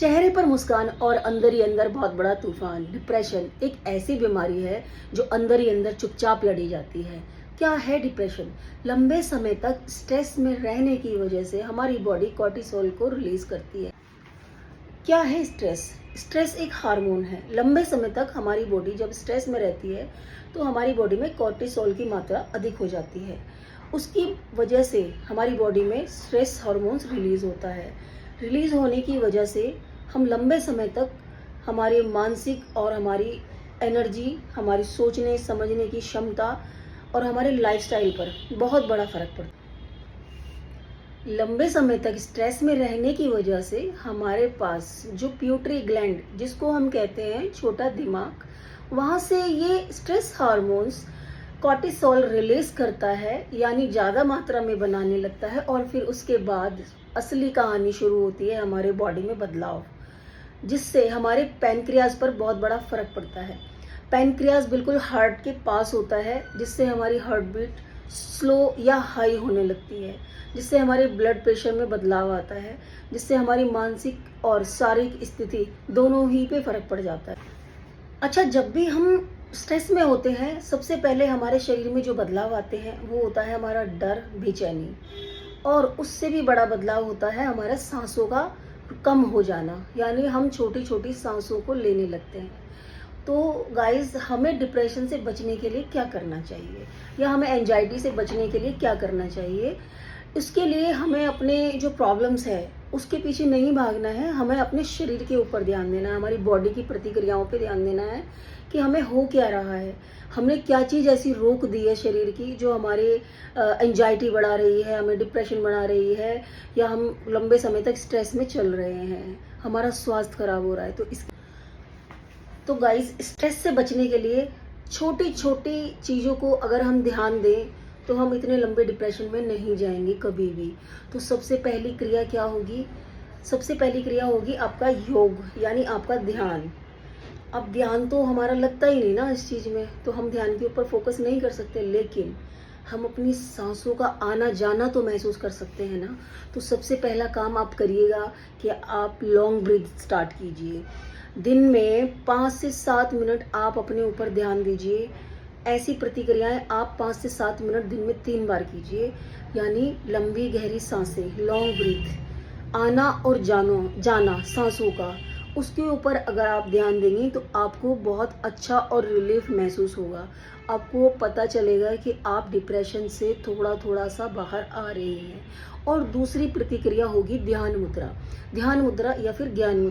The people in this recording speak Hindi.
चेहरे पर मुस्कान और अंदर ही अंदर बहुत बड़ा तूफान। डिप्रेशन एक ऐसी बीमारी है जो अंदर ही अंदर चुपचाप लड़ी जाती है। क्या है डिप्रेशन? लंबे समय तक स्ट्रेस में रहने की वजह से हमारी बॉडी कॉर्टिसोल को रिलीज करती है। क्या है स्ट्रेस? स्ट्रेस एक हार्मोन है। लंबे समय तक हमारी बॉडी जब स्ट्रेस में रहती है तो हमारी बॉडी में कॉर्टिसोल की मात्रा अधिक हो जाती है। उसकी वजह से हमारी बॉडी में स्ट्रेस हार्मोन्स रिलीज होता है। रिलीज होने की वजह से हम लंबे समय तक हमारे मानसिक और हमारी एनर्जी, हमारी सोचने समझने की क्षमता और हमारे लाइफस्टाइल पर बहुत बड़ा फर्क पड़ता है। लंबे समय तक स्ट्रेस में रहने की वजह से हमारे पास जो प्यूटरी ग्लैंड, जिसको हम कहते हैं छोटा दिमाग, वहाँ से ये स्ट्रेस हार्मोन्स कॉर्टिसोल रिलीज करता है, यानी ज़्यादा मात्रा में बनाने लगता है। और फिर उसके बाद असली कहानी शुरू होती है, हमारे बॉडी में बदलाव, जिससे हमारे पैनक्रियाज पर बहुत बड़ा फर्क पड़ता है। पैनक्रियाज बिल्कुल हार्ट के पास होता है, जिससे हमारी हार्ट बीट स्लो या हाई होने लगती है, जिससे हमारे ब्लड प्रेशर में बदलाव आता है, जिससे हमारी मानसिक और शारीरिक स्थिति दोनों ही पे फर्क पड़ जाता है। अच्छा, जब भी हम स्ट्रेस में होते हैं, सबसे पहले हमारे शरीर में जो बदलाव आते हैं वो होता है हमारा डर, बेचैनी, और उससे भी बड़ा बदलाव होता है हमारा सांसों का कम हो जाना, यानी हम छोटी छोटी सांसों को लेने लगते हैं। तो गाइस, हमें डिप्रेशन से बचने के लिए क्या करना चाहिए, या हमें एंजाइटी से बचने के लिए क्या करना चाहिए? इसके लिए हमें अपने जो प्रॉब्लम्स है उसके पीछे नहीं भागना है, हमें अपने शरीर के ऊपर ध्यान देना है, हमारी बॉडी की प्रतिक्रियाओं पे ध्यान देना है कि हमें हो क्या रहा है, हमने क्या चीज़ ऐसी रोक दी है शरीर की जो हमारे एंजाइटी बढ़ा रही है, हमें डिप्रेशन बढ़ा रही है, या हम लंबे समय तक स्ट्रेस में चल रहे हैं, हमारा स्वास्थ्य खराब हो रहा है। तो गाइस, स्ट्रेस से बचने के लिए छोटी छोटी चीज़ों को अगर हम ध्यान दें तो हम इतने लंबे डिप्रेशन में नहीं जाएंगे कभी भी। तो सबसे पहली क्रिया क्या होगी? सबसे पहली क्रिया होगी आपका योग, यानी आपका ध्यान। अब ध्यान तो हमारा लगता ही नहीं ना इस चीज़ में, तो हम ध्यान के ऊपर फोकस नहीं कर सकते, लेकिन हम अपनी सांसों का आना जाना तो महसूस कर सकते हैं ना। तो सबसे पहला काम आप करिएगा कि आप लॉन्ग ब्रीथ स्टार्ट कीजिए। दिन में 5 से 7 मिनट आप अपने ऊपर ध्यान दीजिए। ऐसी प्रतिक्रियाएं आप 5 से 7 मिनट दिन में 3 बार कीजिए, यानी लंबी गहरी सांसें, लॉन्ग ब्रीथ, आना और जाना सांसों का, उसके ऊपर अगर आप ध्यान देंगे तो आपको बहुत अच्छा और रिलीफ महसूस होगा। आपको पता चलेगा कि आप डिप्रेशन से थोड़ा थोड़ा सा बाहर आ रहे हैं। और दूसरी प्रतिक्रिया होगी ध्यान मुद्रा, ध्यान मुद्रा या फिर ज्ञान मुद्रा।